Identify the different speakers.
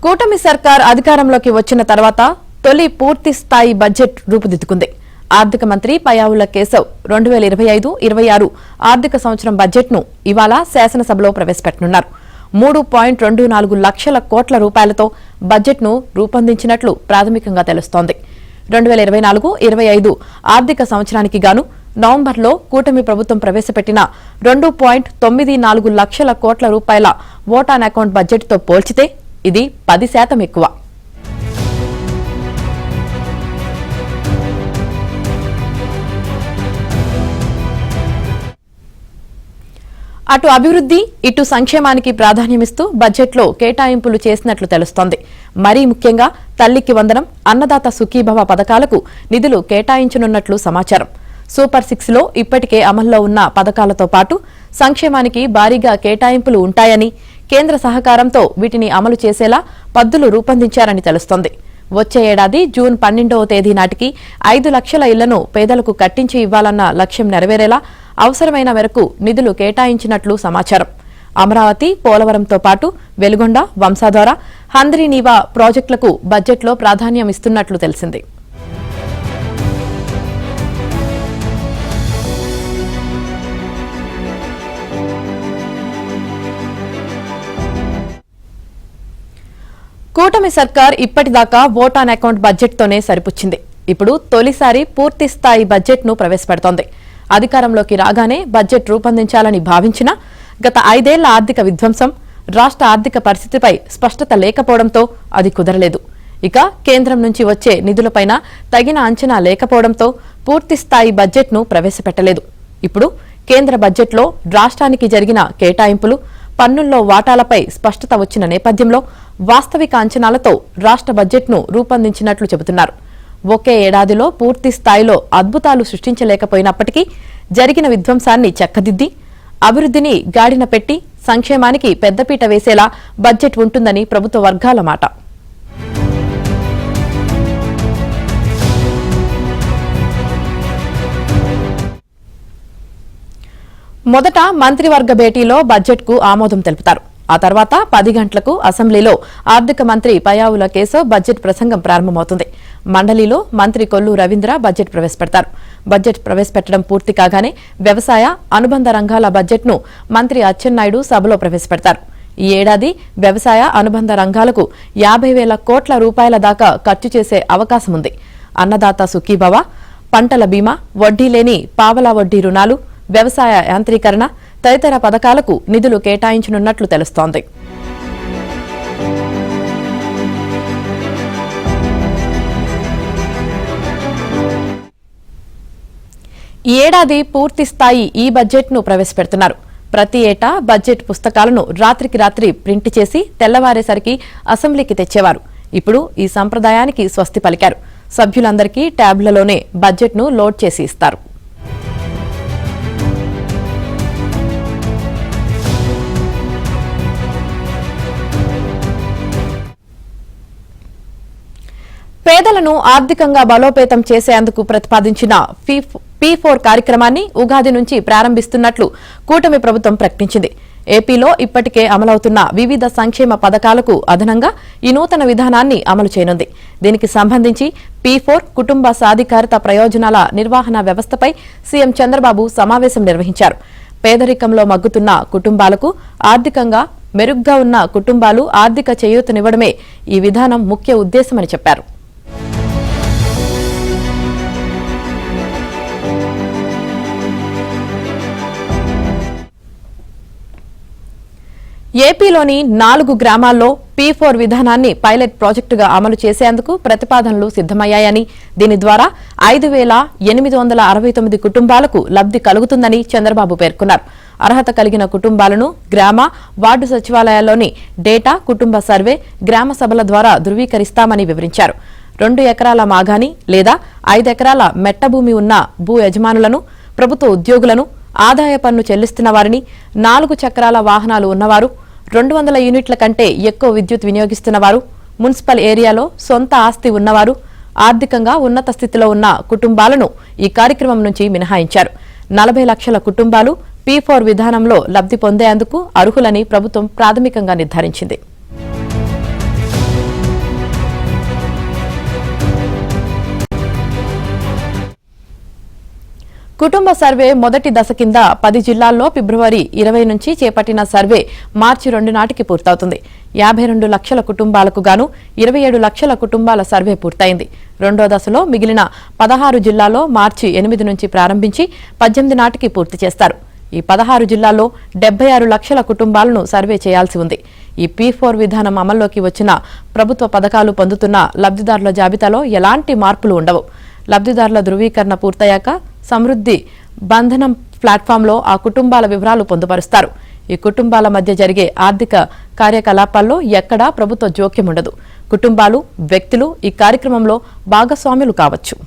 Speaker 1: కూటమి సర్కార్ అధికారంలోకి వచ్చిన తర్వాత తొలి పూర్తి స్థాయి బడ్జెట్ రూపుదిద్దుకుంది. ఆర్థిక మంత్రి పయ్యావుల కేశవ్ 2025-26 ఆర్థిక సంవత్సరం బడ్జెట్ను ఇవాళ శాసనసభలో ప్రవేశపెట్టనున్నారు. 3.24 లక్షల కోట్ల రూపాయలతో బడ్జెట్ను రూపొందించినట్లు ప్రాథమికంగా తెలుస్తోంది. 2024-25 ఆర్థిక సంవత్సరానికి గాను నవంబర్లో కూటమి ప్రభుత్వం ప్రవేశపెట్టిన 2.94 లక్షల కోట్ల రూపాయల ఓట్ ఆన్ అకౌంట్ బడ్జెట్తో పోల్చితే ఇది 10% ఎక్కువ. అటు అభివృద్ధి ఇటు సంక్షేమానికి ప్రాధాన్యమిస్తూ బడ్జెట్లో కేటాయింపులు చేసినట్లు తెలుస్తోంది. మరీ ముఖ్యంగా తల్లికి వందనం, అన్నదాత సుఖీభవ పథకాలకు నిధులు కేటాయించనున్నట్లు సమాచారం. సూపర్ 6లో ఇప్పటికే అమల్లో ఉన్న పథకాలతో పాటు సంక్షేమానికి భారీగా కేటాయింపులు ఉంటాయని, కేంద్ర సహకారంతో వీటిని అమలు చేసేలా పద్దులు రూపొందించారని తెలుస్తోంది. వచ్చే ఏడాది జూన్ 12వ తేదీ నాటికి 5 లక్షల ఇళ్లను పేదలకు కట్టించి ఇవ్వాలన్న లక్ష్యం నెరవేరేలా అవసరమైన మేరకు నిధులు కేటాయించినట్లు సమాచారం. అమరావతి, పోలవరంతో పాటు వెలుగొండ, వంశాధార, హంద్రీనీవా ప్రాజెక్టులకు బడ్జెట్లో ప్రాధాన్యం ఇస్తున్నట్లు తెలిసింది. కూటమి సర్కార్ ఇప్పటిదాకా ఓట్ ఆన్ అకౌంట్ బడ్జెట్తోనే సరిపుచ్చింది. ఇప్పుడు తొలిసారి పూర్తి స్థాయి బడ్జెట్ను ప్రవేశపెడుతోంది. అధికారంలోకి రాగానే బడ్జెట్ రూపొందించాలని భావించినా గత 5 ఏళ్ల ఆర్థిక విధ్వంసం, రాష్ట్ర ఆర్థిక పరిస్థితిపై స్పష్టత లేకపోవడంతో అది కుదరలేదు. ఇక కేంద్రం నుంచి వచ్చే నిధులపైన తగిన అంచనా లేకపోవడంతో పూర్తి స్థాయి బడ్జెట్ను ప్రవేశపెట్టలేదు. ఇప్పుడు కేంద్ర బడ్జెట్లో రాష్ట్రానికి జరిగిన కేటాయింపులు, పన్నుల్లో వాటాలపై స్పష్టత వచ్చిన నేపథ్యంలో వాస్తవిక అంచనాలతో రాష్ట్ర బడ్జెట్ను రూపొందించినట్లు చెబుతున్నారు. ఒకే ఏడాదిలో పూర్తి స్థాయిలో అద్భుతాలు సృష్టించలేకపోయినప్పటికీ జరిగిన విధ్వంసాన్ని చక్కదిద్ది, అభివృద్ధిని గాడిన పెట్టి సంక్షేమానికి పెద్దపీట వేసేలా బడ్జెట్ ఉంటుందని ప్రభుత్వ వర్గాల మాట. మొదట మంత్రివర్గ భేటీలో బడ్జెట్కు ఆమోదం తెలుపుతారు. ఆ తర్వాత 10 గంటలకు అసెంబ్లీలో ఆర్థిక మంత్రి పయ్యావుల కేశవ్ బడ్జెట్ ప్రసంగం ప్రారంభమవుతుంది. మండలిలో మంత్రి కొల్లు రవీంద్ర బడ్జెట్ ప్రవేశపెడతారు. బడ్జెట్ ప్రవేశపెట్టడం పూర్తి కాగానే వ్యవసాయ, అనుబంధ రంగాల బడ్జెట్ను మంత్రి అచ్చెన్నాయుడు సభలో ప్రవేశపెడతారు. ఈ ఏడాది వ్యవసాయ, అనుబంధ రంగాలకు 50,000 కోట్ల రూపాయల దాకా ఖర్చు చేసే అవకాశముంది. అన్నదాత సుఖీభవ, పంటల బీమా, వడ్డీ లేని పావలా వడ్డీ రుణాలు, వ్యవసాయ యాంత్రీకరణ తదితర పథకాలకు నిధులు కేటాయించనున్నట్లు తెలుస్తోంది. ఈ ఏడాది పూర్తి స్థాయి ఈ బడ్జెట్ను ప్రవేశపెడుతున్నారు. ప్రతి ఏటా బడ్జెట్ పుస్తకాలను రాత్రికి రాత్రి ప్రింట్ చేసి తెల్లవారేసరికి అసెంబ్లీకి తెచ్చేవారు. ఇప్పుడు ఈ సంప్రదాయానికి స్వస్తి పలికారు. సభ్యులందరికీ ట్యాబ్లలోనే బడ్జెట్ను లోడ్ చేసి ఇస్తారు. పేదలను ఆర్థికంగా బలోపేతం చేసేందుకు ప్రతిపాదించిన P4 కార్యక్రమాన్ని ఉగాది నుంచి ప్రారంభిస్తున్నట్లు కూటమి ప్రభుత్వం ప్రకటించింది. ఏపీలో ఇప్పటికే అమలవుతున్న వివిధ సంక్షేమ పథకాలకు అదనంగా ఈ నూతన విధానాన్ని అమలు చేయనుంది. దీనికి సంబంధించి P4 కుటుంబ సాధికారత ప్రయోజనాల నిర్వహణ వ్యవస్థపై సీఎం చంద్రబాబు సమావేశం నిర్వహించారు. పేదరికంలో మగ్గుతున్న కుటుంబాలకు ఆర్థికంగా మెరుగ్గా ఉన్న కుటుంబాలు ఆర్థిక చేయూతనివ్వడమే ఈ విధానం ముఖ్య ఉద్దేశమని చెప్పారు. ఏపీలోని 4 గ్రామాల్లో P4 విధానాన్ని పైలట్ ప్రాజెక్టుగా అమలు చేసేందుకు ప్రతిపాదనలు సిద్దమయ్యాయని, దీని ద్వారా 5,869 కుటుంబాలకు లబ్ది కలుగుతుందని చంద్రబాబు పేర్కొన్నారు. అర్హత కలిగిన కుటుంబాలను గ్రామ, వార్డు సచివాలయాల్లోని డేటా, కుటుంబ సర్వే, గ్రామ సభల ద్వారా ధృవీకరిస్తామని వివరించారు. 2 ఎకరాల మాగాని లేదా 5 ఎకరాల మెట్ట భూమి ఉన్న భూ యజమానులను, ప్రభుత్వ ఉద్యోగులను, ఆదాయ పన్ను చెల్లిస్తున్న వారిని, 4 చక్రాల వాహనాలు ఉన్నవారు, 200 యూనిట్ల కంటే ఎక్కువ విద్యుత్ వినియోగిస్తున్న వారు, మున్సిపల్ ఏరియాలో సొంత ఆస్తి ఉన్నవారు, ఆర్థికంగా ఉన్నత స్థితిలో ఉన్న కుటుంబాలను ఈ కార్యక్రమం నుంచి మినహాయించారు. 40 లక్షల కుటుంబాలు P4 విధానంలో లబ్ది పొందేందుకు అర్హులని ప్రభుత్వం ప్రాథమికంగా నిర్ధారించింది. కుటుంబ సర్వే మొదటి దశ కింద 10 జిల్లాల్లో ఫిబ్రవరి 20 నుంచి చేపట్టిన సర్వే మార్చి 2 నాటికి పూర్తవుతుంది. 52 లక్షల కుటుంబాలకు గాను 27 లక్షల కుటుంబాల సర్వే పూర్తయింది. రెండో దశలో మిగిలిన 16 జిల్లాల్లో మార్చి 8 నుంచి ప్రారంభించి 18 నాటికి పూర్తి చేస్తారు. ఈ 16 జిల్లాల్లో 76 లక్షల కుటుంబాలను సర్వే చేయాల్సి ఉంది. ఈ P4 విధానం అమల్లోకి వచ్చిన ప్రభుత్వ పథకాలు పొందుతున్న లబ్ధిదారుల జాబితాలో ఎలాంటి మార్పులు ఉండవు. లబ్ధిదారుల ధృవీకరణ పూర్తయ్యాక సమృద్ధి బంధనం ప్లాట్ఫామ్లో ఆ కుటుంబాల వివరాలు పొందుపరుస్తారు. ఈ కుటుంబాల మధ్య జరిగే ఆర్థిక కార్యకలాపాల్లో ఎక్కడా ప్రభుత్వ జోక్యం ఉండదు. కుటుంబాలు, వ్యక్తులు ఈ కార్యక్రమంలో భాగస్వాములు కావచ్చు.